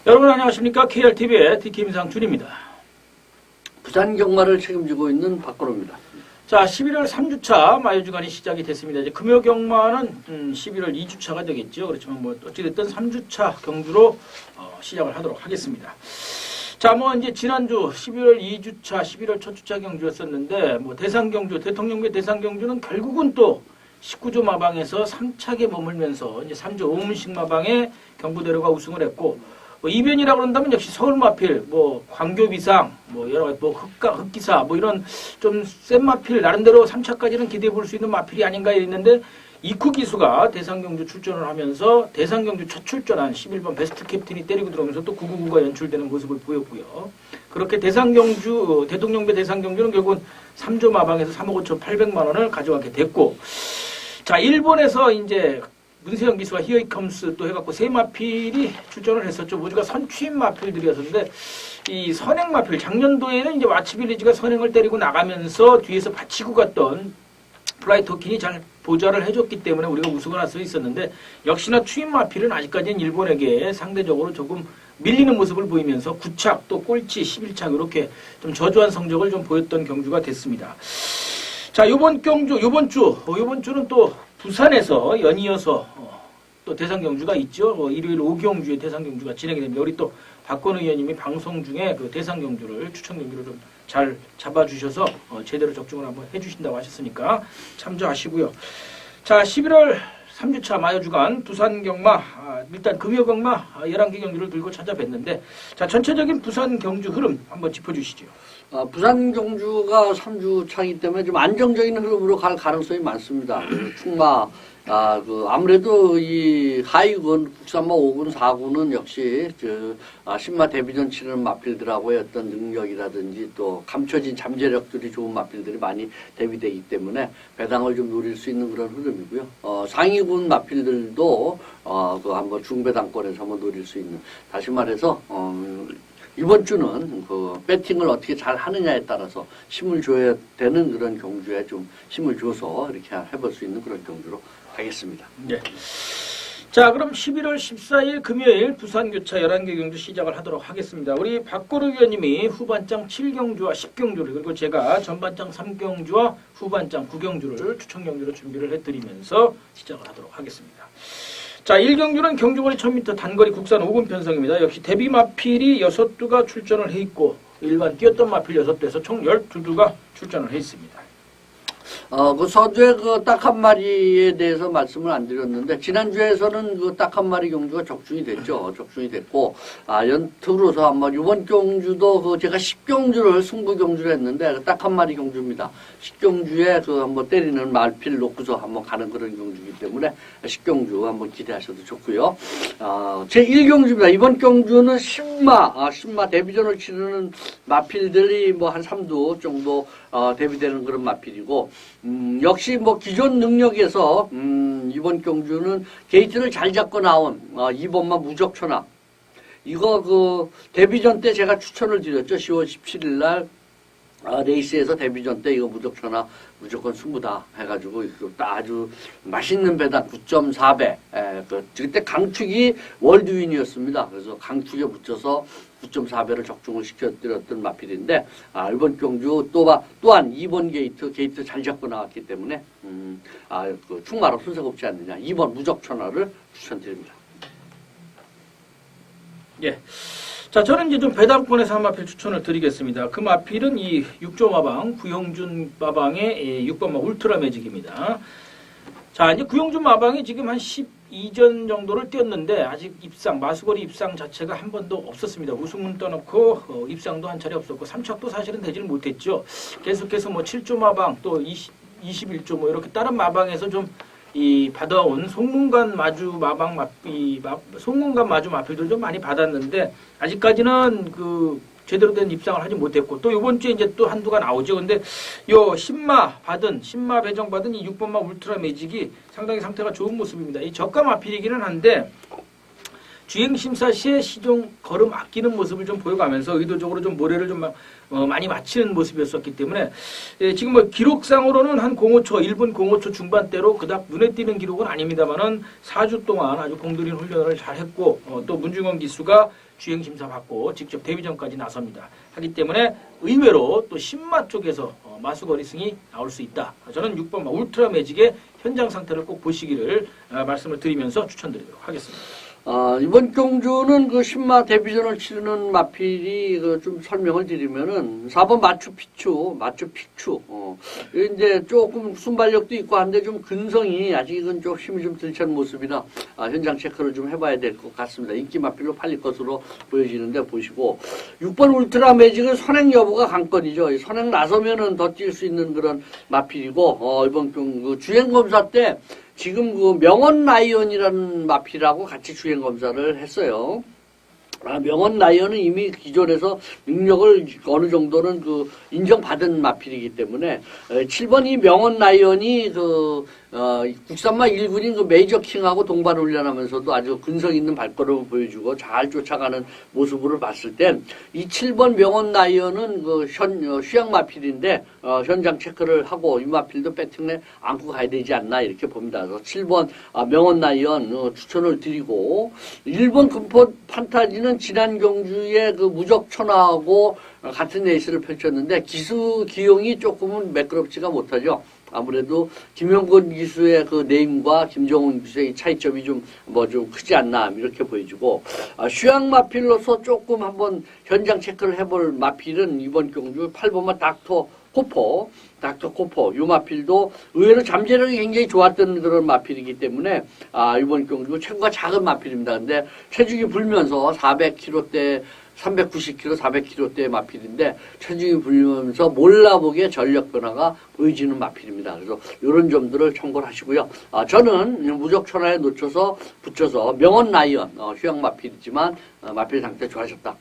여러분 안녕하십니까? KRTV의 DK임상준입니다. 부산 경마를 책임지고 있는 박건호입니다. 자, 11월 3주차 마유주간이 시작이 됐습니다. 이제 금요 경마는 11월 2주차가 되겠죠. 그렇지만 뭐 어찌됐든 3주차 경주로 시작을 하도록 하겠습니다. 자, 뭐 이제 지난주 11월 2주차, 11월 첫 주차 경주였었는데 뭐 대상 경주, 대통령배 대상 경주는 결국은 또 19조 마방에서 3차게 머물면서 이제 3조 5문식 마방에 경부대로가 우승을 했고, 뭐 이변이라고 그런다면 역시 서울마필, 뭐 광교비상, 뭐 여러 가지 뭐 흑기사, 뭐 이런 좀 센 마필 나름대로 3차까지는 기대해 볼 수 있는 마필이 아닌가 했는데, 이쿠기수가 대상경주 출전을 하면서 대상경주 첫 출전한 11번 베스트 캡틴이 때리고 들어오면서 또 999가 연출되는 모습을 보였고요. 그렇게 대상경주, 대통령배 대상경주는 결국은 3조 마방에서 3억 5천8백만 원을 가져가게 됐고, 자, 일본에서 이제 문세영 기수와 히어이컴스 또 해갖고 세 마필이 출전을 했었죠. 모두가 선취인 마필들이었는데, 이 선행 마필, 작년도에는 이제 와치빌리지가 선행을 때리고 나가면서 뒤에서 받치고 갔던 플라이토킨이 잘 보좌를 해줬기 때문에 우리가 우승을 할 수 있었는데, 역시나 추인 마필은 아직까지는 일본에게 상대적으로 조금 밀리는 모습을 보이면서 9착 또 꼴찌 11착 이렇게 좀 저조한 성적을 좀 보였던 경주가 됐습니다. 자, 요번 주는 또 부산에서 연이어서 또 대상 경주가 있죠. 일요일 5경주에 대상 경주가 진행이 됩니다. 우리 또 박건우 의원님이 방송 중에 그 대상 경주를 추천 경주를 좀 잘 잡아주셔서 제대로 적중을 한번 해주신다고 하셨으니까 참조하시고요. 자, 11월 3주차 마여주간 부산 경마, 일단 금요 경마 11개 경주를 들고 찾아뵀는데, 자, 전체적인 부산 경주 흐름 한번 짚어주시죠. 부산 경주가 3주차이기 때문에 좀 안정적인 흐름으로 갈 가능성이 많습니다. 충마, 아무래도 이 하위군, 국산마 5군, 4군은 역시 신마 데뷔전 치르는 마필들하고의 어떤 능력이라든지 또 감춰진 잠재력들이 좋은 마필들이 많이 데뷔되기 때문에 배당을 좀 노릴 수 있는 그런 흐름이고요. 상위군 마필들도 한번 중배당권에서 한번 노릴 수 있는, 다시 말해서 이번 주는 그 배팅을 어떻게 잘 하느냐에 따라서 힘을 줘야 되는 그런 경주에 좀 힘을 줘서 이렇게 해볼 수 있는 그런 경주로 하겠습니다. 네. 자, 그럼 11월 14일 금요일 부산교차 11개 경주 시작을 하도록 하겠습니다. 우리 박건우 위원님이 후반장 7경주와 10경주를, 그리고 제가 전반장 3경주와 후반장 9경주를 추천경주로 준비를 해드리면서 시작을 하도록 하겠습니다. 자, 1경주는 경주거리 1000m 단거리 국산 5군 편성입니다. 역시 데뷔 마필이 6두가 출전을 해 있고, 일반 뛰었던 마필 6두에서 총 12두가 출전을 해 있습니다. 서두에 딱 한 마리에 대해서 말씀을 안 드렸는데, 지난주에서는 그 딱 한 마리 경주가 적중이 됐죠. 적중이 됐고, 연특으로서 한번, 이번 경주도 제가 10경주를 승부 경주를 했는데, 딱 한 마리 경주입니다. 10경주에 한번 때리는 말필 놓고서 한번 가는 그런 경주이기 때문에, 10경주 한번 기대하셔도 좋고요. 제 1경주입니다. 이번 경주는 신마 데뷔전을 치르는 마필들이 뭐 한 3두 정도, 데뷔되는 그런 마필이고, 역시 뭐 기존 능력에서 이번 경주는 게이트를 잘 잡고 나온 2번마 무적천하, 이거 데뷔전 때 제가 추천을 드렸죠. 10월 17일 날 레이스에서 데뷔전 때 이거 무적천하 무조건 승부다 해가지고 아주 맛있는 배당 9.4배, 그때 강축이 월드윈이었습니다. 그래서 강축에 붙여서 9.4배를 적중을 시켜드렸던 마필인데, 이번 경주 또한 2번 게이트 잘 잡고 나왔기 때문에, 충마로 손색 없지 않느냐. 2번 무적천하를 추천드립니다. 예. 자, 저는 이제 좀 배당권에서 한 마필 추천을 드리겠습니다. 그 마필은 이 6조 마방, 구영준 마방의 6번마 울트라 매직입니다. 자, 이제 구영준 마방이 지금 한 12전 정도를 뛰었는데, 아직 마수거리 입상 자체가 한 번도 없었습니다. 우승은 떠놓고, 입상도 한 차례 없었고, 3착도 사실은 되지를 못했죠. 계속해서 뭐 7조 마방, 또 21조 뭐 이렇게 다른 마방에서 좀 받아온 송문관 마주 송문관 마주 마필들 좀 많이 받았는데, 아직까지는 제대로 된 입상을 하지 못했고, 또 이번 주에 이제 또 한두가 나오죠. 근데 신마 배정 받은 이 6번마 울트라 매직이 상당히 상태가 좋은 모습입니다. 이 저가 마필이기는 한데, 주행심사 시에 시종 걸음 아끼는 모습을 좀 보여가면서 의도적으로 좀 모래를 좀 많이 맞히는 모습이었었기 때문에 지금 뭐 기록상으로는 한 05초, 1분 05초 중반대로 그닥 눈에 띄는 기록은 아닙니다만은 4주 동안 아주 공들인 훈련을 잘 했고 또 문중원 기수가 주행심사 받고 직접 데뷔전까지 나섭니다. 하기 때문에 의외로 또 신마 쪽에서 마수거리승이 나올 수 있다. 저는 6번 울트라 매직의 현장 상태를 꼭 보시기를 말씀을 드리면서 추천드리도록 하겠습니다. 이번 경주는 그 신마 데뷔전을 치르는 마필이 좀 설명을 드리면은 4번 마추픽추. 이제 조금 순발력도 있고 한데 좀 근성이 아직은 좀 힘이 좀 들찬 모습이라 현장 체크를 좀 해봐야 될 것 같습니다. 인기 마필로 팔릴 것으로 보여지는데 보시고 6번 울트라 매직은 선행 여부가 관건이죠. 선행 나서면은 더 뛸 수 있는 그런 마필이고 이번 경주 주행 검사 때 지금 그 명언 라이언이라는 마필하고 같이 주행 검사를 했어요. 명언 라이언은 이미 기존에서 능력을 어느 정도는 그 인정받은 마필이기 때문에 7번 이 명언 라이언이 국산마 1군인 그 메이저 킹하고 동반 훈련하면서도 아주 근성 있는 발걸음을 보여주고 잘 쫓아가는 모습을 봤을 땐 이 7번 명언 라이언은 휴양 마필인데 현장 체크를 하고 이 마필도 배팅에 안고 가야 되지 않나 이렇게 봅니다. 그래서 7번 명언 라이언 추천을 드리고 1번 금포 판타지는 지난 경주에 그 무적천하고 같은 레이스를 펼쳤는데 기수 기용이 조금은 매끄럽지가 못하죠. 아무래도 김영건 기수의 그 네임과 김정훈 기수의 차이점이 좀 크지 않나 이렇게 보여주고 휴양 마필로서 조금 한번 현장 체크를 해볼 마필은 이번 경주 8번마 닥터 코퍼 이 마필도 의외로 잠재력이 굉장히 좋았던 그런 마필이기 때문에 이번 경주 체구가 작은 마필입니다. 근데 체중이 불면서 400kg대 390kg, 400kg대의 마필인데 체중이 불면서 몰라보게 전력 변화가 보여지는 마필입니다. 그래서 이런 점들을 참고를 하시고요. 저는 무적천하에 붙여서 명언 라이언 휴양 마필이지만 마필 상태 좋아졌다.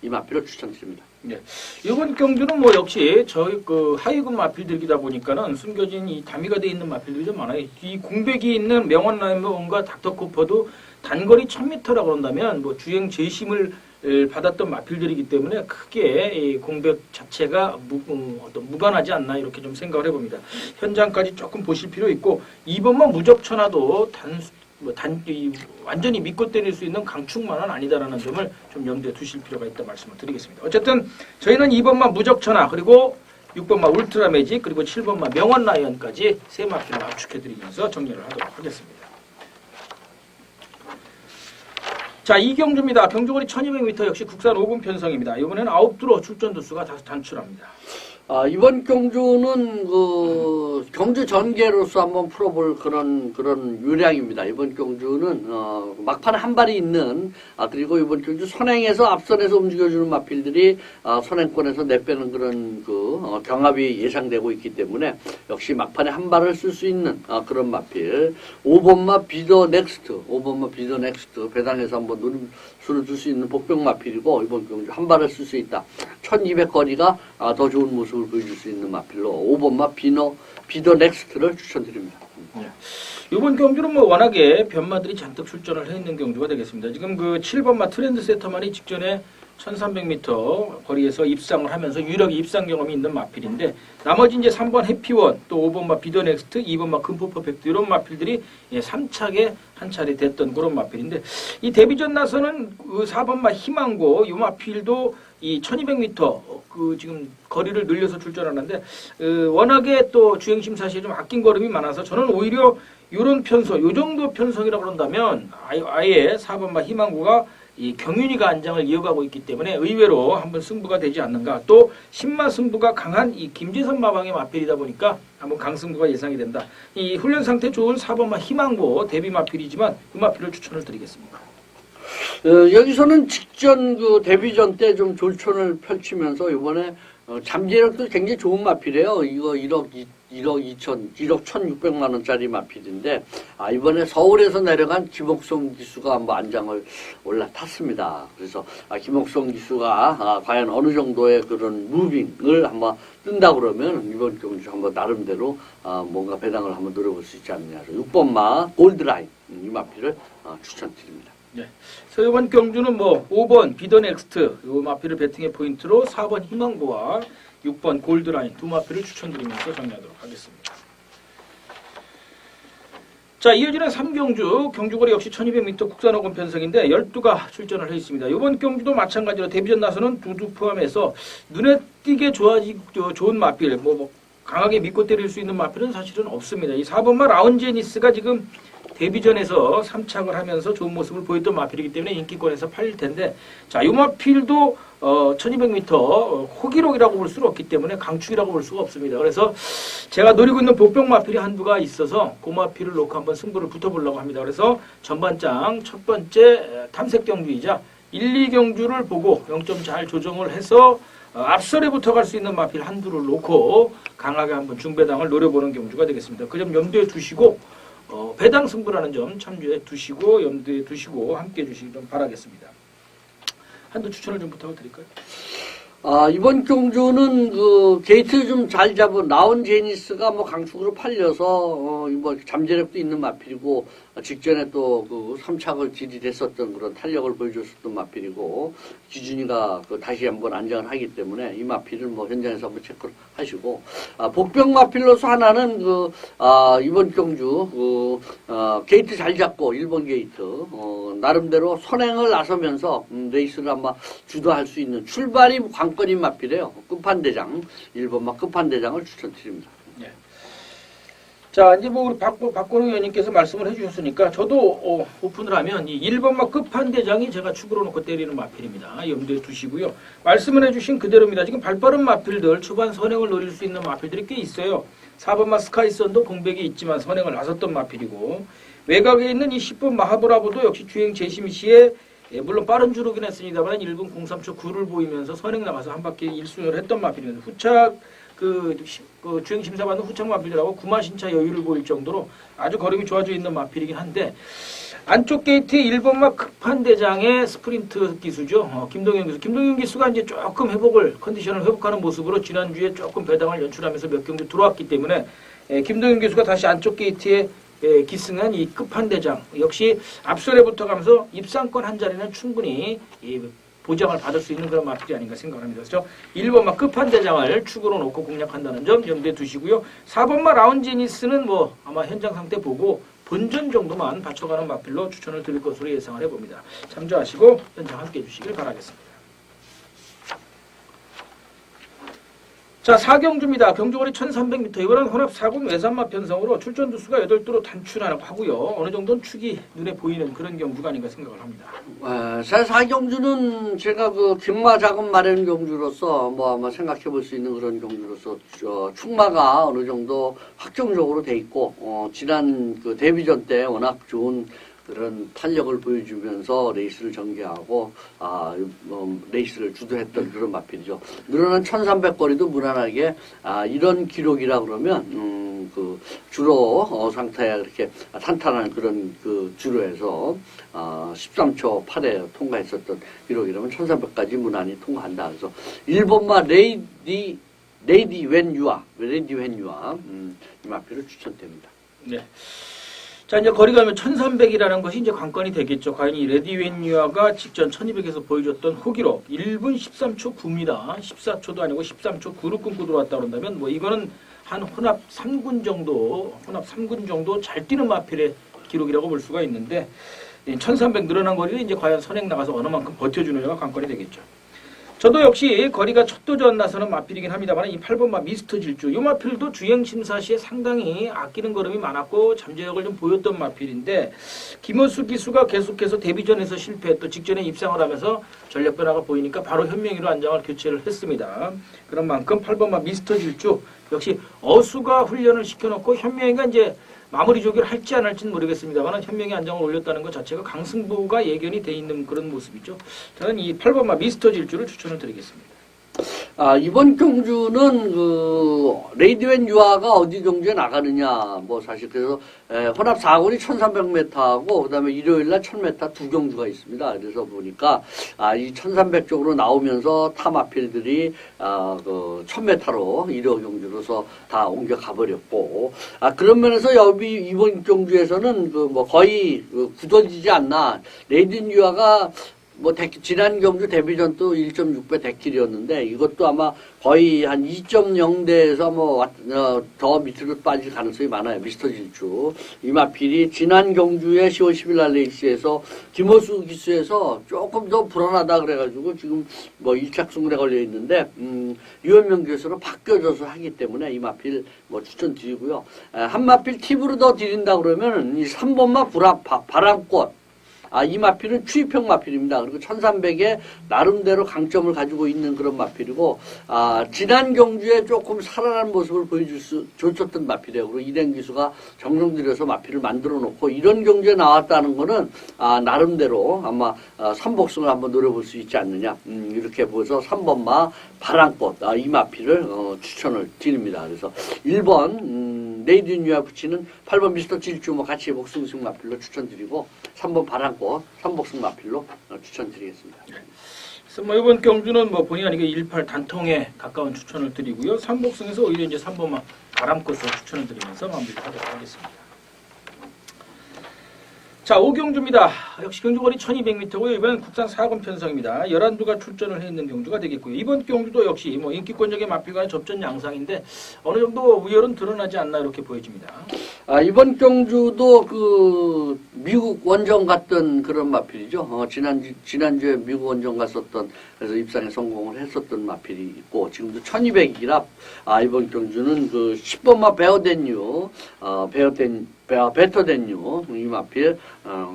이 마필을 추천드립니다. 네. 이번 경주는 뭐 역시 저희 그 하위급 마필들이다 보니까는 숨겨진 이 다미가 돼 있는 마필들이 좀 많아요. 이 공백이 있는 명언 라이언과 닥터 코퍼도 단거리 1000m라고 한다면 뭐 주행 재심을 받았던 마필들이기 때문에 크게 이 공백 자체가 무관하지 않나 이렇게 좀 생각을 해봅니다. 현장까지 조금 보실 필요 있고 2번만 무적천하도 완전히 믿고 때릴 수 있는 강축만은 아니다라는 점을 좀 염두에 두실 필요가 있다 말씀을 드리겠습니다. 어쨌든 저희는 2번만 무적천하 그리고 6번만 울트라 매직 그리고 7번만 명언 라이언까지 세 마필을 압축해드리면서 정리를 하도록 하겠습니다. 자, 이경주입니다. 경주거리 1200m 역시 국산 5군 편성입니다. 이번에는 9두로 출전 두수가 다소 단출합니다. 이번 경주는 경주 전개로서 한번 풀어볼 그런 요량입니다. 이번 경주는 막판 한 발이 있는 그리고 이번 경주 선행에서 앞선에서 움직여주는 마필들이 선행권에서 내빼는 그런 경합이 예상되고 있기 때문에 역시 막판에 한 발을 쓸 수 있는 그런 마필 5번마 비더 넥스트 배당에서 한번 수를 둘 수 있는 복병 마필이고 이번 경주 한 발을 쓸 수 있다. 1200거리가 더 좋은 모습을 보여줄 수 있는 마필로 5번마 비더 넥스트를 추천드립니다. 네. 이번 경주는 뭐 워낙에 변마들이 잔뜩 출전을 해 있는 경주가 되겠습니다. 지금 그 7번마 트렌드 세터만이 직전에 1300m 거리에서 입상을 하면서 유력의 입상 경험이 있는 마필인데 나머지 이제 3번 해피원 또 5번마 비더넥스트 2번마 금포 퍼펙트 이런 마필들이 3차게 한 차례 됐던 그런 마필인데 이 데뷔전 나서는 그 4번마 희망고 이 마필도 이 1200m 지금 거리를 늘려서 출전하는데 워낙에 또 주행심사 시에 좀 아낀 걸음이 많아서 저는 오히려 요런 편성, 요 정도 편성이라고 그런다면 아예 4번마 희망고가 이 경윤이가 안장을 이어가고 있기 때문에 의외로 한번 승부가 되지 않는가. 또 신마 승부가 강한 이 김재선 마방의 마필이다 보니까 한번 강승부가 예상이 된다. 이 훈련 상태 좋은 4번마 희망고 데뷔 마필이지만 그 마필을 추천을 드리겠습니다. 여기서는 직전 데뷔전 때 좀 졸촌을 펼치면서 이번에 잠재력도 굉장히 좋은 마필이에요. 이거 1억 1,600만 원짜리 마필인데 이번에 서울에서 내려간 김옥성 기수가 한번 안장을 올라탔습니다. 그래서 김옥성 기수가 과연 어느 정도의 그런 무빙을 한번 뜬다 그러면 이번 경주 한번 나름대로 뭔가 배당을 한번 노려볼 수 있지 않느냐. 6번마 골드라인 이 마필을 추천드립니다. 그래서 이번 경주는 뭐 5번 비더 넥스트 이 마필을 배팅의 포인트로 4번 희망보와 6번 골드라인 두 마필을 추천드리면서 정리하도록 하겠습니다. 자, 이어지는 3경주, 경주거리 역시 1200m 국산호금 편성인데 12가 출전을 해 있습니다. 이번 경주도 마찬가지로 데뷔전 나서는 두두 포함해서 눈에 띄게 좋은 마필, 강하게 믿고 때릴 수 있는 마필은 사실은 없습니다. 이 4번마 라운제니스가 지금 데뷔전에서 3착을 하면서 좋은 모습을 보였던 마필이기 때문에 인기권에서 팔릴 텐데, 자, 이 마필도 1200m 호기록이라고 볼 수는 없기 때문에 강축이라고 볼 수가 없습니다. 그래서 제가 노리고 있는 복병 마필이 한두가 있어서 그 마필을 놓고 한번 승부를 붙어보려고 합니다. 그래서 전반장 첫 번째 탐색 경주이자 1, 2경주를 보고 0점 잘 조정을 해서 앞설에 붙어갈 수 있는 마필 한두를 놓고 강하게 한번 중배당을 노려보는 경주가 되겠습니다. 그 점 염두에 두시고 배당 승부라는 점 참조해 두시고 염두에 두시고 함께 해주시기 좀 바라겠습니다. 한두 추천을 좀 부탁을 드릴까요? 이번 경주는 그 게이트 좀 잘 잡은 나온 제니스가 뭐 강축으로 팔려서 뭐 잠재력도 있는 마필이고 직전에 또 그 3착을 지지했었던 그런 탄력을 보여줬었던 마필이고 기준이가 그 다시 한번 안정을 하기 때문에 이 마필을 뭐 현장에서 한번 체크를 하시고 복병 마필로서 하나는 그 이번 경주 게이트 잘 잡고 1번 게이트 나름대로 선행을 나서면서 레이스를 아마 주도할 수 있는 출발이 관건인 마필이에요. 끝판대장 1번마 끝판대장을 추천드립니다. 네. 자, 이제 뭐 우리 박건우 의원님께서 말씀을 해주셨으니까 저도 오픈을 하면 이 1번마 끝판대장이 제가 축으로 놓고 때리는 마필입니다. 염두에 두시고요. 말씀을 해주신 그대로입니다. 지금 발빠른 마필들 초반 선행을 노릴 수 있는 마필들이 꽤 있어요. 4번마 스카이선도 공백이 있지만 선행을 나섰던 마필이고 외곽에 있는 이 10번 마하브라보도 역시 주행 제시미 시에 물론 빠른 주로긴 했습니다만 1분 03초 9를 보이면서 선행 나가서 한 바퀴 1순위를 했던 마필입니다. 후착 그 주행 심사받는 후착 마필들하고 구마신차 여유를 보일 정도로 아주 걸음이 좋아져 있는 마필이긴 한데 안쪽 게이트의 1번마 급판대장의 스프린트 기수죠. 김동현 기수. 김동현 기수가 이제 조금 컨디션을 회복하는 모습으로 지난주에 조금 배당을 연출하면서 몇 경기 들어왔기 때문에 김동현 기수가 다시 안쪽 게이트에 기승한 이 끝판대장 역시 앞선에 붙어가면서 입상권 한 자리는 충분히 보장을 받을 수 있는 그런 마필이 아닌가 생각합니다. 그래서 1번마 끝판대장을 축으로 놓고 공략한다는 점 염두에 두시고요. 4번마 라운제니스는 뭐 아마 현장 상태 보고 본전 정도만 받쳐가는 마필로 추천을 드릴 것으로 예상을 해봅니다. 참조하시고 현장 함께 해주시길 바라겠습니다. 자, 4경주입니다. 경주거리 1300m. 이번엔 혼합 4군 외산마 편성으로 출전 두수가 8두로 단출하고요. 어느 정도는 축이 눈에 보이는 그런 경주가 아닌가 생각을 합니다. 4경주는 제가 그 김마 자금 마련 경주로서 뭐 아마 생각해 볼 수 있는 그런 경주로서 축마가 어느 정도 확정적으로 돼 있고 지난 그 데뷔전 때 워낙 좋은 그런 탄력을 보여주면서 레이스를 전개하고 레이스를 주도했던 그런 마필이죠. 늘어난 1300거리도 무난하게 이런 기록이라 그러면 그 주로 상태가 그렇게 탄탄한 그런 그 주로에서 13초 8에 통과했었던 기록이라면 1300까지 무난히 통과한다. 그래서 1번마 레이디 웬 유아 이 마필을 추천드립니다. 네. 자, 이제 거리가 하면 1300이라는 것이 이제 관건이 되겠죠. 과연 이 레디웬유아가 직전 1200에서 보여줬던 호기록 1분 13초 9입니다. 14초도 아니고 13초 9를 끊고 들어왔다 그런다면 뭐 이거는 한 혼합 3군 정도 잘 뛰는 마필의 기록이라고 볼 수가 있는데 1300 늘어난 거리를 이제 과연 선행 나가서 어느 만큼 버텨주느냐가 관건이 되겠죠. 저도 역시 거리가 첫 도전 나서는 마필이긴 합니다만 이 8번마 미스터 질주 이 마필도 주행 심사 시에 상당히 아끼는 걸음이 많았고 잠재력을 좀 보였던 마필인데 김호수 기수가 계속해서 데뷔전에서 실패 또 직전에 입상을 하면서 전력 변화가 보이니까 바로 현명히로 안장을 교체를 했습니다. 그런 만큼 8번마 미스터 질주 역시 어수가 훈련을 시켜놓고 현명히가 이제 마무리 조기를 할지 안 할지는 모르겠습니다만 현명히 안정을 올렸다는 것 자체가 강승부가 예견이 돼 있는 그런 모습이죠. 저는 이 8번마 미스터 질주를 추천을 드리겠습니다. 이번 경주는 레이디웬 유아가 어디 경주에 나가느냐, 뭐 사실 그래서 혼합 4군이 1300m하고 그다음에 일요일 날 1000m 두 경주가 있습니다. 그래서 보니까 이 1300 쪽으로 나오면서 타 마필들이 1000m로 일요 경주로서 다 옮겨 가버렸고, 그런 면에서 이번 경주에서는 거의 굳어지지 않나. 레이디웬 유아가 지난 경주 데뷔전도 1.6배 데킬이었는데, 이것도 아마 거의 한 2.0대에서 더 밑으로 빠질 가능성이 많아요. 미스터 질주. 이마필이 지난 경주에 10월 10일 날 레이스에서 김호수 기수에서 조금 더 불안하다 그래가지고 지금 1착 승률에 걸려 있는데, 유현명 교수로 바뀌어져서 하기 때문에 이마필 추천드리고요. 한 마필 팁으로 더 드린다 그러면 이 3번마 바람꽃. 이 마필은 추입형 마필입니다. 그리고 1300에 나름대로 강점을 가지고 있는 그런 마필이고, 지난 경주에 조금 살아난 모습을 줬었던 마필이에요. 그리고 이된 기수가 정성 들여서 마필을 만들어 놓고 이런 경주에 나왔다는 거는, 나름대로 아마, 삼복승을 한번 노려볼 수 있지 않느냐. 이렇게 보여서 3번마 바람꽃, 이 마필을, 추천을 드립니다. 그래서 1번, 레이디웬 유아 붙이는 8번 미스터 질주 같이 복승승 마필로 추천드리고, 3번 바람꽃, 3복승 마필로 추천드리겠습니다. 그래서 이번 경주는 본의 아니게 18 단통에 가까운 추천을 드리고요. 3복승에서 오히려 이제 3번만 바람꽃으로 추천을 드리면서 마무리하도록 하겠습니다. 자, 5경주입니다. 역시 경주거리 1200m고요. 이번엔 국산 4군 편성입니다. 11두가 출전을 해 있는 경주가 되겠고요. 이번 경주도 역시 인기권적인 마필과의 접전 양상인데 어느 정도 우열은 드러나지 않나 이렇게 보여집니다. 이번 경주도 미국 원정 갔던 그런 마필이죠. 지난주에 미국 원정 갔었던, 그래서 입상에 성공을 했었던 마필이 있고, 지금도 1200이라, 이번 경주는 10번마 베어덴유, 베터덴유, 이 마필,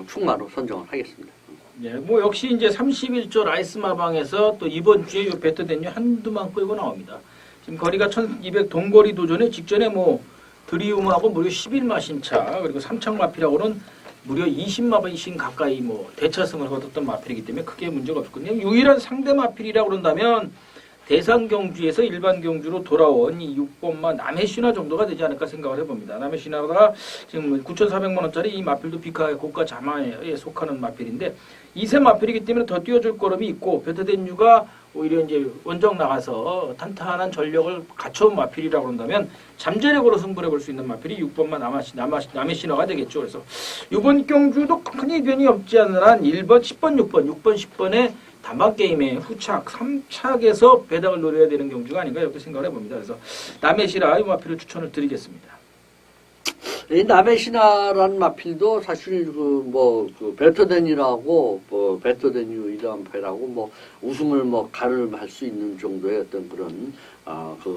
충마로 선정을 하겠습니다. 네, 역시 이제 31조 라이스 마방에서 또 이번 주에 요 베터덴유 한두만 끌고 나옵니다. 지금 거리가 1200 동거리 도전에 직전에 드리움하고 무려 11마 신차, 그리고 삼창 마필하고는 무려 20마신 가까이 대차승을 거뒀던 마필이기 때문에 크게 문제가 없거든요. 유일한 상대 마필이라고 그런다면 대상 경주에서 일반 경주로 돌아온 이 6번마 남해신화 정도가 되지 않을까 생각을 해봅니다. 남해신화가 지금 9,400만 원짜리 이 마필도 비카의 고가 자마에 속하는 마필인데 2세 마필이기 때문에 더 뛰어줄 거름이 있고, 베터덴유가 오히려 이제 원정 나가서 탄탄한 전력을 갖춰온 마필이라고 한다면 잠재력으로 승부를 볼 수 있는 마필이 6번만 남해신화가 되겠죠. 그래서 이번 경주도 큰 이변이 없지 않는 한 1번, 10번, 6번, 10번의 단방게임의 후착, 3착에서 배당을 노려야 되는 경주가 아닌가 이렇게 생각을 해봅니다. 그래서 남해신화 이 마필을 추천을 드리겠습니다. 이 남해신화라는 마필도 사실 베터덴이라고 베터덴유 이란패라고 우승을 가름할 수 있는 정도의 어떤 그런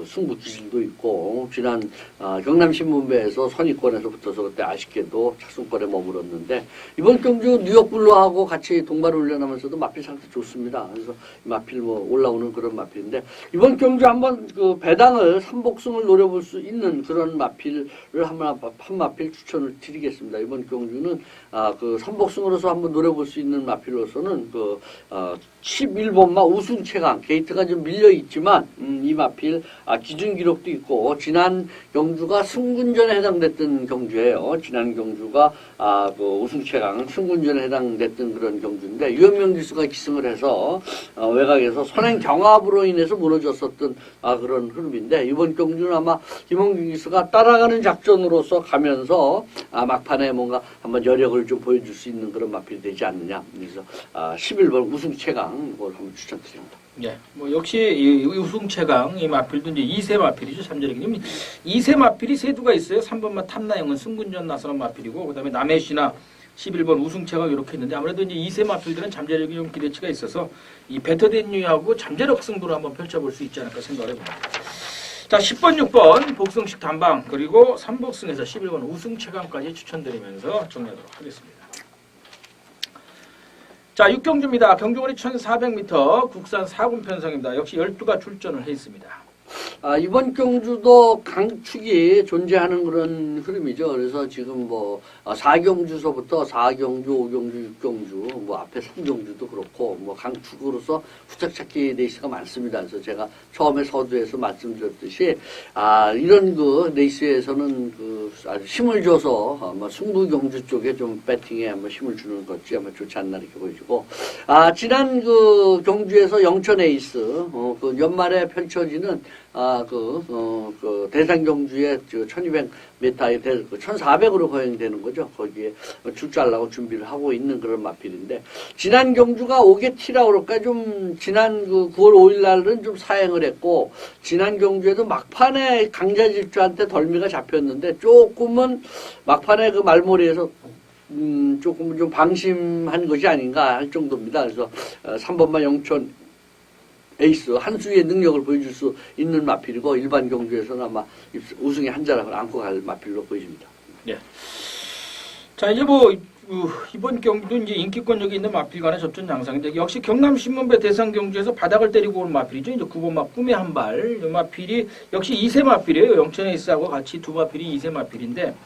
승부 기질도 있고, 지난 경남신문배에서 선의권에서 붙어서 그때 아쉽게도 착승권에 머물렀는데, 이번 경주 뉴욕블루하고 같이 동반 훈련하면서도 마필 상태 좋습니다. 그래서 이 마필 올라오는 그런 마필인데, 이번 경주 한번 배당을 3복승을 노려볼 수 있는 그런 마필을 한 마필 추천을 드리겠습니다. 이번 경주는 3복승으로서 한번 노려볼 수 있는 마필로서는 11번마 우승 최강, 게이트가 좀 밀려 있지만 이 마필 기준 기록도 있고, 지난 경주가 승군전에 해당됐던 경주예요. 지난 경주가 우승 최강 승군전에 해당됐던 그런 경주인데, 유현명 기수가 기승을 해서 외곽에서 선행 경합으로 인해서 무너졌었던 그런 흐름인데, 이번 경주는 아마 김홍균 기수가 따라가는 작전으로서 가면서 막판에 뭔가 한번 여력을 좀 보여줄 수 있는 그런 마필이 되지 않느냐. 그래서 11번 우승 최강 이걸 한번 추천드립니다. 네, 역시 이 우승 최강 이 마필도 이제 2세 마필이죠. 잠재력이 2세 마필이 세 두가 있어요. 3번마 탐나영은 승군전 나서는 마필이고, 그다음에 남해시나 11번 우승 최강 이렇게 있는데, 아무래도 이제 2세 마필들은 잠재력이 좀 기대치가 있어서 이 베터덴유하고 잠재력 승부를 한번 펼쳐볼 수 있지 않을까 생각을 해봅니다. 자, 10번, 6번 복승식 단방, 그리고 3복승에서 11번 우승 최강까지 추천드리면서 정리하도록 하겠습니다. 자, 6경주입니다. 경주거리 1400m 국산 4군 편성입니다. 역시 12가 출전을 해 있습니다. 이번 경주도 강축이 존재하는 그런 흐름이죠. 그래서 지금 뭐 4경주서부터 4경주, 5경주, 6경주, 뭐 앞에 3경주도 그렇고 뭐 강축으로서 후착착기 레이스가 많습니다. 그래서 제가 처음에 서두에서 말씀드렸듯이 이런 그 레이스에서는 그 아주 힘을 줘서 아마 승부 경주 쪽에 좀 배팅에 한번 힘을 주는 것이 아마 좋지 않나 이렇게 보여지고 지난 그 경주에서 영천 에이스 그 연말에 펼쳐지는 그 대상 경주에 1200m에 1400으로 거행되는 거죠. 거기에 출전하려고 준비를 하고 있는 그런 마필인데 지난 경주가 5개 티라고 그럴까 좀 지난 그 9월 5일 날은 좀 사행을 했고 지난 경주에도 막판에 강자질주한테 덜미가 잡혔는데 조금은 막판에 그 말머리에서 조금 좀 방심한 것이 아닌가 할 정도입니다. 그래서 3번마 영천 에이스 한 수의 능력을 보여줄 수 있는 마필이고 일반 경주에서는 아마 우승의 한 자락을 안고 갈 마필로 보여집니다. 네. 자 이제 뭐 이번 경주도 이제 인기권력이 있는 마필 간의 접전 양상인데 역시 경남신문배 대상 경주에서 바닥을 때리고 온 마필이죠. 이제 9번마 꿈의 한발 이 마필이 역시 2세 마필이에요. 영천 에이스하고 같이 두 마필이 2세 마필인데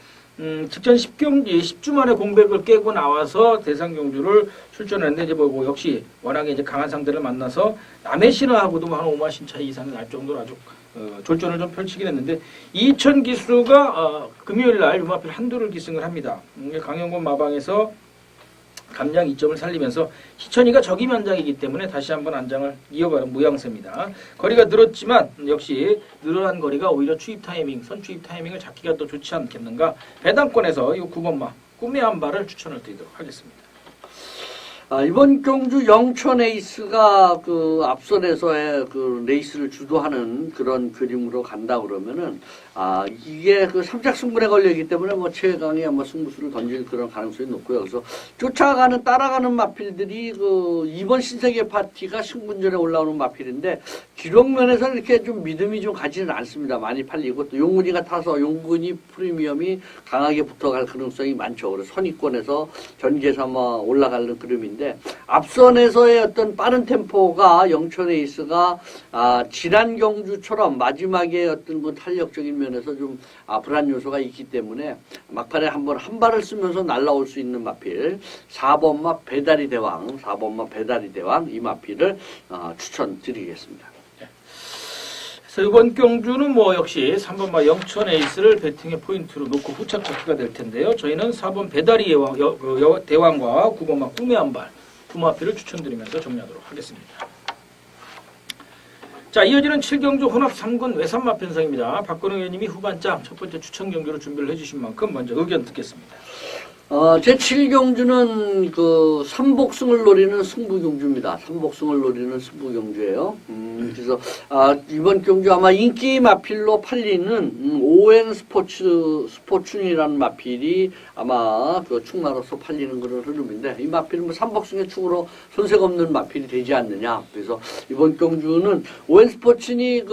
직전 10주 만에 공백을 깨고 나와서 대상 경주를 출전했는데 이제 뭐 역시 워낙에 이제 강한 상대를 만나서 남의 신화하고도 한 5마신 차이 이상이 날 정도로 아주 졸전을 좀 펼치긴 했는데 이천 기수가 금요일 날 유마필 한두를 기승을 합니다. 강영권 마방에서 감량 2점을 살리면서 희천이가 적임 연장이기 때문에 다시 한번 안장을 이어가는 모양새입니다. 거리가 늘었지만 역시 늘어난 거리가 오히려 추입 타이밍, 선추입 타이밍을 잡기가 더 좋지 않겠는가. 배당권에서 이 9번마 꿈의 한 발을 추천을 드리도록 하겠습니다. 이번 경주 영천 에이스가 그 앞선에서의 그 레이스를 주도하는 그런 그림으로 간다 그러면은 이게 그 3착 승분에 걸려있기 때문에 뭐 최강의 아마 승부수를 던질 그런 가능성이 높고요. 그래서 따라가는 마필들이 그 이번 신세계 파티가 승분전에 올라오는 마필인데 기록면에서는 이렇게 좀 믿음이 좀 가지는 않습니다. 많이 팔리고 또 용근이가 타서 용근이 프리미엄이 강하게 붙어갈 가능성이 많죠. 그래서 선위권에서 전개해서 아마 올라가는 그림인데 앞선에서의 어떤 빠른 템포가 영천 에이스가 지난 경주처럼 마지막에 어떤 그 탄력적인 면에서 좀 불안 요소가 있기 때문에 막판에 한번 한 발을 쓰면서 날라올 수 있는 마필 4번마 배다리 대왕 이 마필을 추천드리겠습니다. 그래서 이번 경주는 뭐 역시 3번마 영천 에이스를 배팅의 포인트로 놓고 후착 잡기가 될 텐데요. 저희는 4번 배다리 대왕과 9번마 꿈의 한발 두 마필을 추천드리면서 정리하도록 하겠습니다. 자, 이어지는 7경주 혼합 3군 외삼마 편성입니다. 박건우 의원님이 후반장 첫 번째 추천 경주로 준비를 해주신 만큼 먼저 의견 듣겠습니다. 제7경주는 그 삼복승을 노리는 승부경주입니다. 삼복승을 노리는 승부경주예요. 그래서 이번 경주 아마 인기 마필로 팔리는 오엔 스포춘이라는 마필이 아마 그 충마로서 팔리는 그런 흐름인데 이 마필은 뭐 삼복승의 축으로 손색 없는 마필이 되지 않느냐. 그래서 이번 경주는 오엔 스포춘이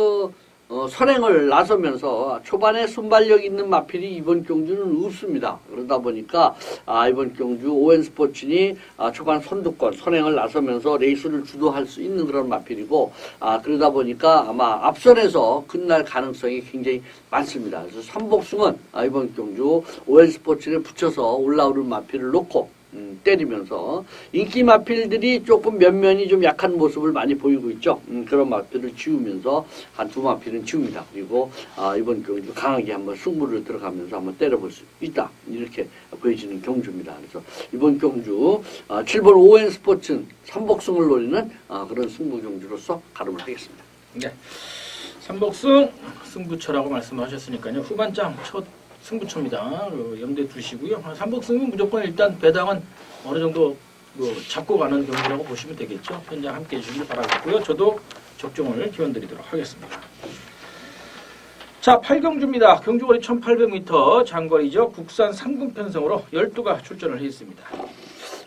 선행을 나서면서 초반에 순발력 있는 마필이 이번 경주는 없습니다. 그러다 보니까 이번 경주 오엔 스포츠니 초반 선행을 나서면서 레이스를 주도할 수 있는 그런 마필이고 그러다 보니까 아마 앞선에서 끝날 가능성이 굉장히 많습니다. 그래서 삼복승은 이번 경주 오엔 스포츠에 붙여서 올라오는 마필을 놓고 때리면서 인기 마필들이 조금 면면이 좀 약한 모습을 많이 보이고 있죠. 그런 마필을 지우면서 한 두 마필은 지웁니다. 그리고 이번 경주 강하게 한번 승부를 들어가면서 한번 때려볼 수 있다. 이렇게 보여지는 경주입니다. 그래서 이번 경주 7번 오엔 스포츠 삼복승을 노리는 그런 승부 경주로서 가름을 하겠습니다. 네, 삼복승 승부처라고 말씀하셨으니까요. 후반장 첫 승부처입니다. 염두에 두시고요. 삼복승은 무조건 일단 배당은 어느 정도 잡고 가는 경기라고 보시면 되겠죠. 현장 함께해 주시길 바라겠고요. 저도 적중을 기원드리도록 하겠습니다. 자, 8경주입니다. 경주거리 1800m 장거리죠. 국산 3군 편성으로 12가 출전을 했습니다.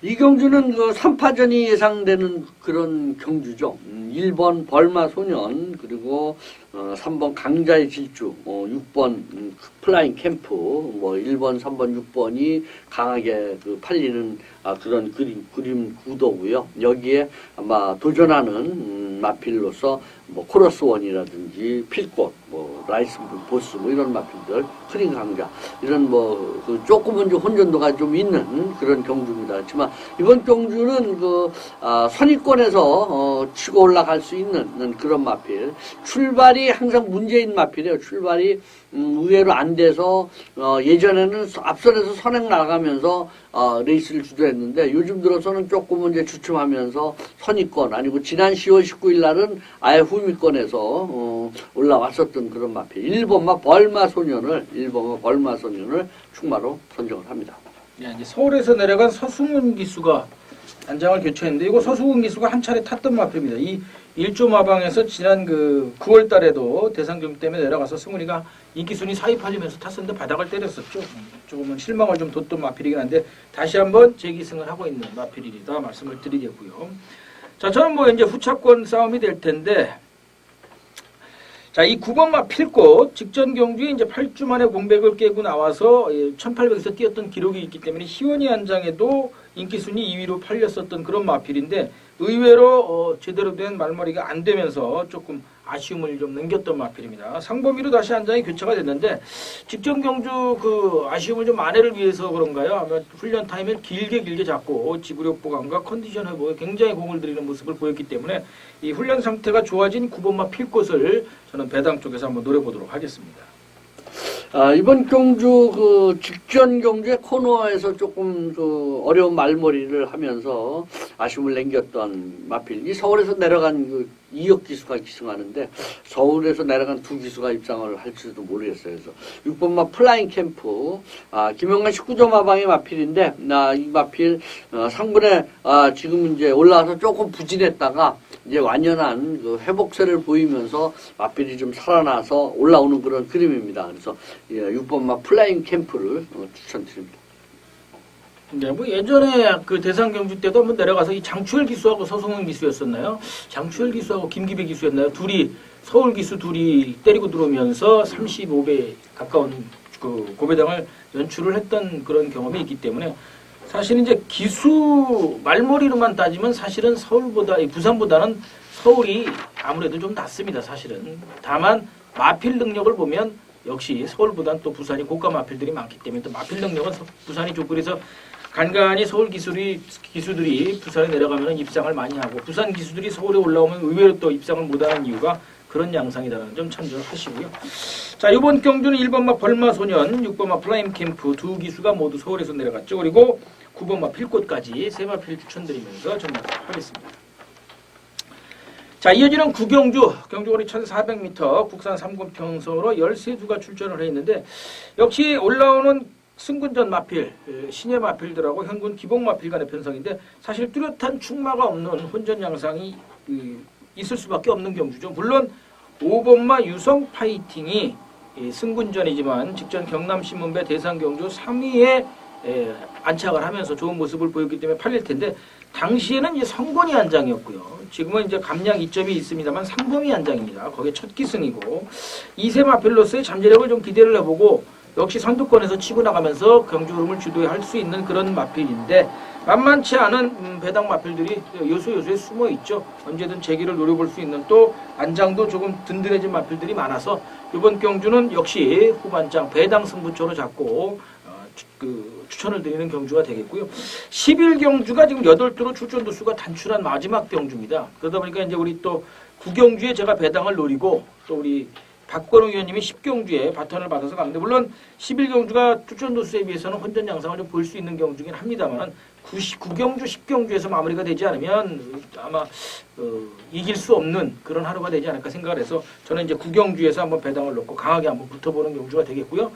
이 경주는 그 3파전이 예상되는 그런 경주죠. 1번 벌마소년, 그리고 3번 강자의 질주, 6번 플라잉 캠프, 1번, 3번, 6번이 강하게 팔리는 그런 그림 구도고요. 여기에 아마 도전하는 마필로서 뭐 코러스원이라든지 필꽃, 뭐 라이스 보스 뭐 이런 마필들, 크린 강자 이런 뭐그 조금은 좀 혼전도가 좀 있는 그런 경주입니다. 그렇지만 이번 경주는 선위권에서 치고 올라갈 수 있는 그런 마필. 출발이 항상 문제인 마필이에요. 출발이 의외로 안 돼서 예전에는 앞선에서 선행 나가면서 레이스를 주도했는데 요즘 들어서는 조금은 이제 주춤하면서 선위권 아니고 지난 10월 19일 날은 아예 후미권에서 올라왔었던 그런 마필. 1번마 벌마소년을 충마로 선정을 합니다. 예, 이제 서울에서 내려간 서승훈 기수가 안장을 교체했는데 이거 서승훈 기수가 한 차례 탔던 마필입니다. 이 일조 마방에서 지난 9월 달에도 대상 경기 때문에 내려가서 승훈이가 인기순위 4위 팔리면서 탔었는데 바닥을 때렸었죠. 조금은 실망을 좀 뒀던 마필이긴 한데 다시 한번 재기승을 하고 있는 마필이다 말씀을 드리겠고요. 자, 저는 뭐 이제 후차권 싸움이 될 텐데 자, 이 9번마 필꽃 직전 경주에 이제 8주 만에 공백을 깨고 나와서 1800에서 뛰었던 기록이 있기 때문에 희원이 안장에도 인기순위 2위로 팔렸었던 그런 마필인데 의외로 제대로 된 말머리가 안 되면서 조금 아쉬움을 좀 남겼던 마필입니다. 상범위로 다시 안장이 교체가 됐는데 직전 경주 그 아쉬움을 좀 만회를 위해서 그런가요? 아마 훈련 타임을 길게 잡고 지구력 보강과 컨디션 회복에 굉장히 공을 들이는 모습을 보였기 때문에 이 훈련 상태가 좋아진 9번마 필꽃을 저는 배당 쪽에서 한번 노려보도록 하겠습니다. 이번 경주 직전 경주의 코너에서 조금 어려운 말머리를 하면서 아쉬움을 남겼던 마필. 이 서울에서 내려간 이혁 기수가 기승하는데 서울에서 내려간 두 기수가 입상을 할지도 모르겠어요. 그래서 6번마 플라잉 캠프, 김영관 19점 마방의 마필인데 이 마필 상분에 지금 이제 올라와서 조금 부진했다가 이제 완연한 회복세를 보이면서 마필이 좀 살아나서 올라오는 그런 그림입니다. 그래서 6번마 플라잉 캠프를 추천드립니다. 네, 뭐 예전에 그 대상 경주 때도 한번 내려가서 이 장추열 기수하고 서승훈 기수였었나요? 장추열 기수하고 김기배 기수였나요? 둘이 서울 기수 둘이 때리고 들어오면서 35배 가까운 그 고배당을 연출을 했던 그런 경험이 있기 때문에 사실 이제 기수 말머리로만 따지면 사실은 부산보다는 서울이 아무래도 좀 낫습니다. 사실은. 다만 마필 능력을 보면 역시 서울보다는 또 부산이 고가 마필들이 많기 때문에 또 마필 능력은 부산이 좋고 그래서 간간히 서울 기수들이 부산에 내려가면 입상을 많이 하고 부산 기수들이 서울에 올라오면 의외로 또 입상을 못하는 이유가 그런 양상이라는 점 참조하시고요. 자, 이번 경주는 1번마 벌마소년, 6번마 플라임 캠프 두 기수가 모두 서울에서 내려갔죠. 그리고 9번마 필꽃까지 세 마필 추천드리면서 전달하도록 하겠습니다. 자, 이어지는 구경주, 경주거리 1400m 국산 3군 평선으로 13두가 출전을 했는데 역시 올라오는 승군전 마필, 신예 마필들하고 현군 기복 마필 간의 편성인데 사실 뚜렷한 충마가 없는 혼전 양상이 있을 수밖에 없는 경주죠. 물론 5번마 유성 파이팅이 승군전이지만 직전 경남신문배 대상 경주 3위에 안착을 하면서 좋은 모습을 보였기 때문에 팔릴 텐데 당시에는 이제 성곤이 안장이었고요. 지금은 이제 감량 2점이 있습니다만 상범이 안장입니다. 거기에 첫 기승이고 2세 마필로서의 잠재력을 좀 기대를 해보고 역시 선두권에서 치고 나가면서 경주 흐름을 주도할 수 있는 그런 마필인데 만만치 않은 배당 마필들이 요소요소에 숨어 있죠. 언제든 재기를 노려볼 수 있는 또 안장도 조금 든든해진 마필들이 많아서 이번 경주는 역시 후반장 배당 승부처로 잡고 추천을 드리는 경주가 되겠고요. 10일 경주가 지금 8도로 출전도 수가 단출한 마지막 경주입니다. 그러다 보니까 이제 우리 또 9경주에 제가 배당을 노리고 또 우리 박건웅 의원님이 10경주에 바톤을 받아서 가는데 물론 11경주가 출전도 수에 비해서는 혼전 양상을 좀 볼 수 있는 경주긴 합니다만 9경주, 10경주에서 마무리가 되지 않으면 아마 이길 수 없는 그런 하루가 되지 않을까 생각을 해서 저는 이제 9경주에서 한번 배당을 놓고 강하게 한번 붙어보는 경주가 되겠고요.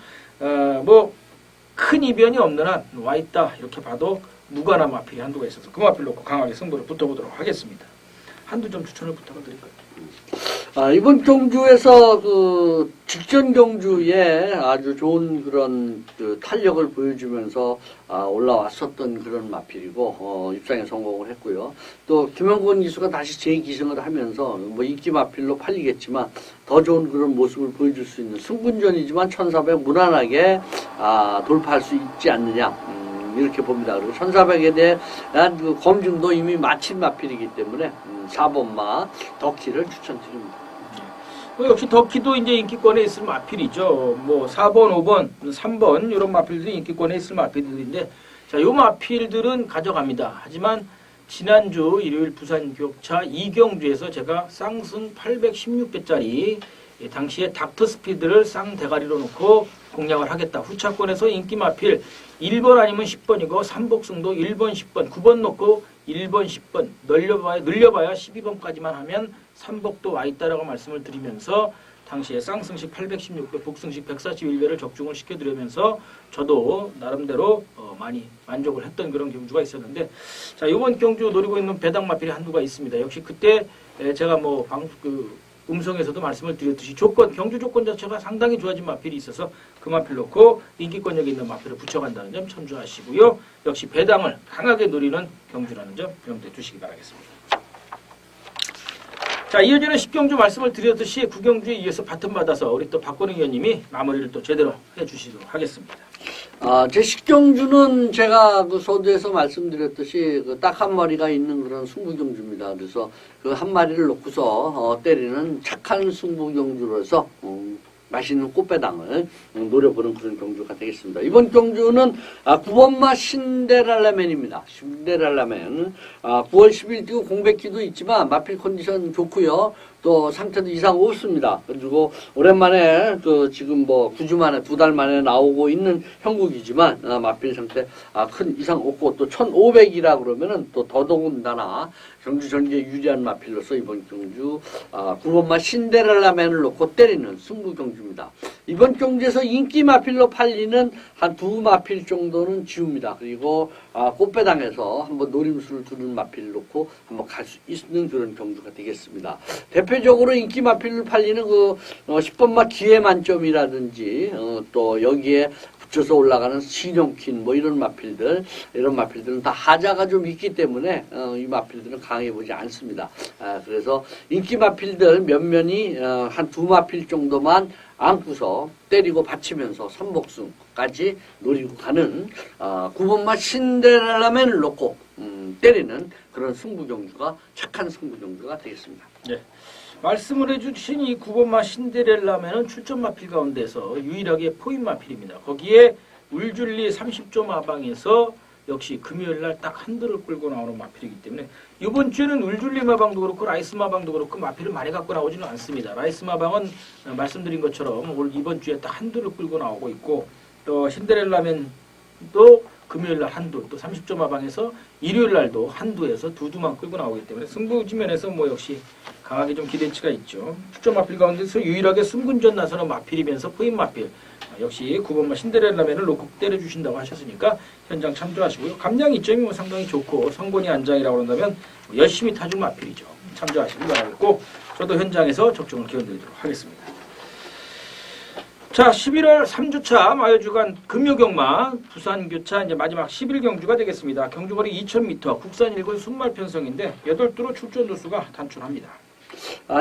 큰 이변이 없는 한 와있다 이렇게 봐도 무관한 마필이 한두가 있어서 그 마필 놓고 강하게 승부를 붙어보도록 하겠습니다. 한두 점 추천을 부탁을 드릴까요? 이번 경주에서 직전 경주에 아주 좋은 그런 탄력을 보여주면서 올라왔었던 그런 마필이고 입상에 성공을 했고요. 또 김영권 기수가 다시 재기승을 하면서 뭐 인기 마필로 팔리겠지만 더 좋은 그런 모습을 보여줄 수 있는 승분전이지만 1400 무난하게 돌파할 수 있지 않느냐 이렇게 봅니다. 그리고 1400에 대한 검증도 이미 마친 마필이기 때문에 4번마 덕키를 추천드립니다. 역시 덕희도 이제 인기권에 있을 마필이죠. 뭐 4번, 5번, 3번 이런 마필들이 인기권에 있을 마필들인데 자, 요 마필들은 가져갑니다. 하지만 지난주 일요일 부산 교차 이경주에서 제가 쌍승 816배짜리 당시에 닥터 스피드를 쌍대가리로 놓고 공략을 하겠다. 후차권에서 인기 마필 1번 아니면 10번이고 삼복승도 1번, 10번, 9번 놓고 1번, 10번 늘려봐야 12번까지만 하면 삼복도 와 있다라고 말씀을 드리면서 당시에 쌍승식 816배, 복승식 141배를 적중을 시켜드리면서 저도 나름대로 많이 만족을 했던 그런 경주가 있었는데 자 이번 경주 노리고 있는 배당 마필이 한두가 있습니다. 역시 그때 제가 뭐 음성에서도 말씀을 드렸듯이 경주 조건 자체가 상당히 좋아진 마필이 있어서 그 마필 놓고 인기권력이 있는 마필을 붙여간다는 점 참조하시고요. 역시 배당을 강하게 노리는 경주라는 점 염두에 두시기 바라겠습니다. 자, 이어지는 10경주 말씀을 드렸듯이 9경주에 이어서 바톤 받아서 우리 또 박건웅 의원님이 마무리를 또 제대로 해주시도록 하겠습니다. 제 10경주는 제가 그 서두에서 말씀드렸듯이 그 딱 한 마리가 있는 그런 승부경주입니다. 그래서 그 한 마리를 놓고서 때리는 착한 승부경주로서 맛있는 꽃배당을 노려보는 그런 경주가 되겠습니다. 이번 경주는 9번마 신데렐라맨입니다. 신데렐라맨. 9월 10일 뛰고 공백기도 있지만 마필 컨디션 좋고요. 또 상태도 이상 없습니다. 그리고 오랜만에 지금 뭐 9주 만에 2달 만에 나오고 있는 형국이지만 마필 상태 큰 이상 없고 또 1500이라 그러면은 또 더더군다나 경주 전개 유리한 마필로서 이번 경주 9번마 신데렐라맨을 놓고 때리는 승부 경주입니다. 이번 경주에서 인기 마필로 팔리는 한 2마필 정도는 지웁니다. 그리고 꽃배당에서 한번 노림수를 두는 마필을 놓고 한번 갈 수 있는 그런 경주가 되겠습니다. 대표적으로 인기 마필을 팔리는 10번마 기회 만점이라든지 또 여기에 붙여서 올라가는 신용킨 뭐 이런 마필들은 다 하자가 좀 있기 때문에 이 마필들은 강해 보지 않습니다. 그래서 인기 마필들 몇몇이 한 2마필 정도만 안고서 때리고 받치면서 삼복승까지 노리고 가는 9번마 신데렐라맨을 놓고 때리는 그런 승부경주가 착한 승부경주가 되겠습니다. 네. 말씀을 해주신 이 9번마 신데렐라맨은 출전 마필 가운데서 유일하게 포인 마필입니다. 거기에 울줄리 30조 마방에서 역시 금요일날 딱 한들을 끌고 나오는 마필이기 때문에 이번 주에는 울줄리 마방도 그렇고 라이스 마방도 그렇고 마필을 많이 갖고 나오지는 않습니다. 라이스 마방은 말씀드린 것처럼 이번 주에 딱 한들을 끌고 나오고 있고 또 신데렐라맨도 금요일날 한두, 또 30조 마방에서 일요일날도 한두에서 두두만 끌고 나오기 때문에 승부 지면에서 뭐 역시 강하게 좀 기대치가 있죠. 출전 마필 가운데서 유일하게 승군전 나서는 마필이면서 포인 마필. 역시 9번마 신데렐라맨을 놓고 때려주신다고 하셨으니까 현장 참조하시고요. 감량 이점이 뭐 상당히 좋고 성곤이 안장이라고 한다면 열심히 타준 마필이죠. 참조하시기 바라겠고 저도 현장에서 적중을 기원드리도록 하겠습니다. 자, 11월 3주차 마여주간 금요경마 부산교차 이제 마지막 11경주가 되겠습니다. 경주거리 2000m 국산 1군 순말 편성인데 8두로 출전 도수가 단출합니다.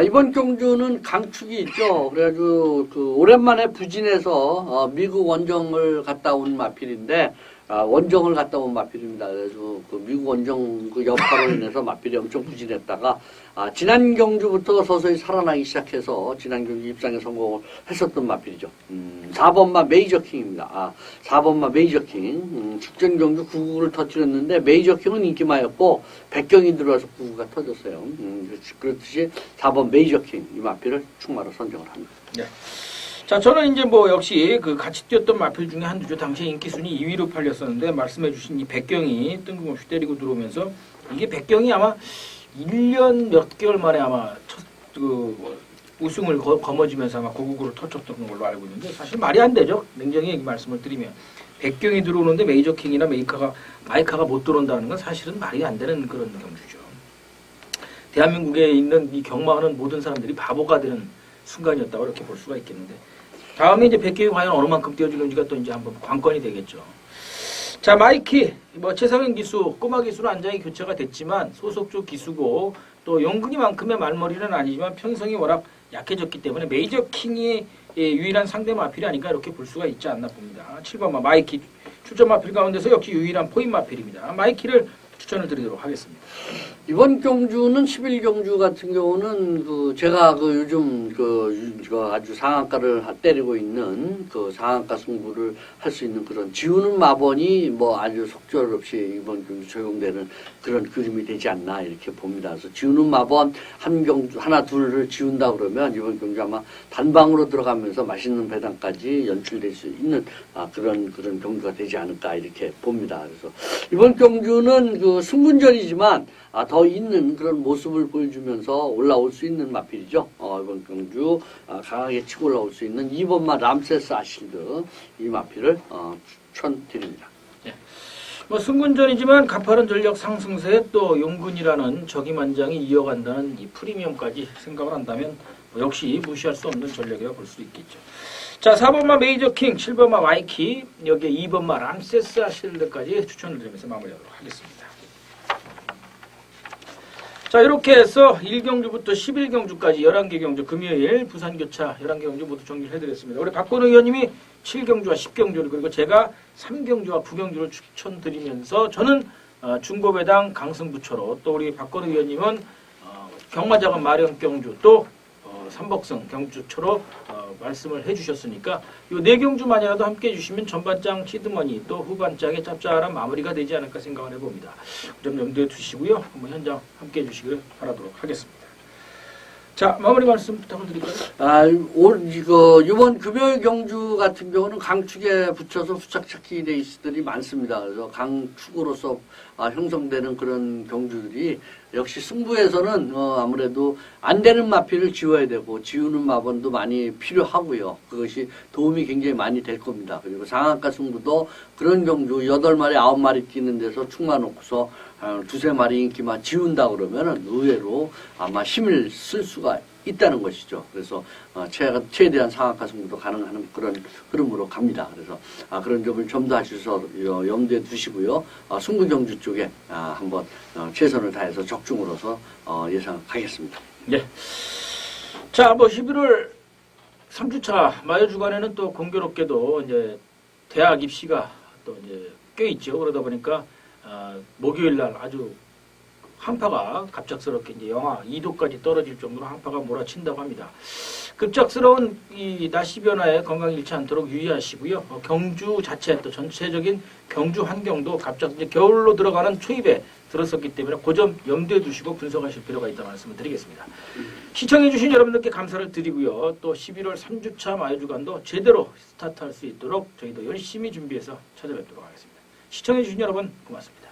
이번 경주는 강축이 있죠. 그래가지고 오랜만에 부진해서 미국 원정을 갔다 온 마필인데 원정을 갔다 온 마필입니다. 그래서 미국 원정 여파로 인해서 마필이 엄청 부진했다가 지난 경주부터 서서히 살아나기 시작해서 지난 경주 입상에 성공을 했었던 마필이죠. 4번마 메이저킹입니다. 4번마 메이저킹. 축전 경주 9구를 터뜨렸는데 메이저킹은 인기마였고 백경이 들어와서 9구가 터졌어요. 그렇듯이 4번 메이저킹 이 마필을 충마로 선정을 합니다. 네. 자, 저는 이제 뭐 역시 같이 뛰었던 마필 중에 한두죠. 당시에 인기순위 2위로 팔렸었는데 말씀해주신 이 백경이 뜬금없이 때리고 들어오면서 이게 백경이 아마 1년 몇 개월 만에 아마 우승을 거머쥐면서 아마 999를 터쳤던 걸로 알고 있는데 사실 말이 안 되죠. 냉정히 말씀을 드리면 백경이 들어오는데 메이저킹이나 마이카가 못 들어온다는 건 사실은 말이 안 되는 그런 경주죠. 대한민국에 있는 이 경마하는 모든 사람들이 바보가 되는 순간이었다고 이렇게 볼 수가 있겠는데 다음에 이제 백경이 과연 어느 만큼 뛰어주는지가 또 이제 한번 관건이 되겠죠. 자, 마이키, 뭐 최상현 기수, 꼬마 기수로 안장이 교체가 됐지만 소속주 기수고 또 영근이만큼의 말머리는 아니지만 편성이 워낙 약해졌기 때문에 메이저킹이 유일한 상대 마필이 아닌가 이렇게 볼 수가 있지 않나 봅니다. 7번 마이키 출전 마필 가운데서 역시 유일한 포인 마필입니다. 마이키를 추천을 드리도록 하겠습니다. 이번 경주는 11경주 같은 경우는 제가 요즘 아주 상한가를 때리고 있는 상한가 승부를 할 수 있는 그런 지우는 마번이 뭐 아주 속절없이 이번 경주 적용되는 그런 그림이 되지 않나 이렇게 봅니다. 그래서 지우는 마번 한 경주 하나 둘을 지운다 그러면 이번 경주 아마 단방으로 들어가면서 맛있는 배당까지 연출될 수 있는 그런 경주가 되지 않을까 이렇게 봅니다. 그래서 이번 경주는 승분전이지만 더 있는 그런 모습을 보여주면서 올라올 수 있는 마필이죠. 이번 경주 강하게 치고 올라올 수 있는 2번마 람세스 아실드 이 마필을 추천드립니다. 뭐 승군전이지만 가파른 전력 상승세에 또 용군이라는 적임한장이 이어간다는 이 프리미엄까지 생각을 한다면 역시 무시할 수 없는 전력이라고 볼 수 있겠죠. 자, 4번마 메이저킹, 7번마 와이키, 여기에 2번마 람세스 아실드까지 추천을 드리면서 마무리하도록 하겠습니다. 자, 이렇게 해서 1경주부터 11경주까지 11개 경주 금요일 부산교차 11개 경주 모두 정리를 해드렸습니다. 우리 박건우 의원님이 7경주와 10경주를 그리고 제가 3경주와 9경주를 추천드리면서 저는 중고배당 강승부처로 또 우리 박건우 의원님은 경마자금 마련 경주 또 삼복승 경주처로 말씀을 해주셨으니까 이 4경주만이라도 함께 해주시면 전반장 시드머니 또 후반장의 짭짤한 마무리가 되지 않을까 생각을 해봅니다. 그 점 염두에 두시고요. 한번 현장 함께 해주시길 바라도록 하겠습니다. 자, 마무리 말씀 부탁드릴까요? 이번 금요일 경주 같은 경우는 강축에 붙여서 후착착기 레이스들이 많습니다. 그래서 강축으로서 형성되는 그런 경주들이 역시 승부에서는 아무래도 안 되는 마필을 지워야 되고 지우는 마번도 많이 필요하고요. 그것이 도움이 굉장히 많이 될 겁니다. 그리고 상한가 승부도 그런 경주 8마리, 9마리 뛰는 데서 축만 놓고서 두세 마리 인기만 지운다 그러면은 의외로 아마 힘을 쓸 수가 있다는 것이죠. 그래서 최대한 상한가 승부도 가능한 그런 흐름으로 갑니다. 그래서 그런 점을 점도하셔서 염두에 두시고요. 승부 경주 쪽에 한번 최선을 다해서 적중으로서 예상하겠습니다. 네. 자, 뭐 11월 3주차 마요 주간에는 또 공교롭게도 이제 대학 입시가 또 이제 꽤 있죠. 그러다 보니까 목요일 날 아주 한파가 갑작스럽게 이제 영하 2도까지 떨어질 정도로 한파가 몰아친다고 합니다. 급작스러운 이 날씨 변화에 건강 잃지 않도록 유의하시고요. 경주 자체 또 전체적인 경주 환경도 갑자기 이제 겨울로 들어가는 초입에 들었었기 때문에 그 점 염두에 두시고 분석하실 필요가 있다는 말씀을 드리겠습니다. 시청해주신 여러분들께 감사를 드리고요. 또 11월 3주차 마요주간도 제대로 스타트할 수 있도록 저희도 열심히 준비해서 찾아뵙도록 하겠습니다. 시청해주신 여러분 고맙습니다.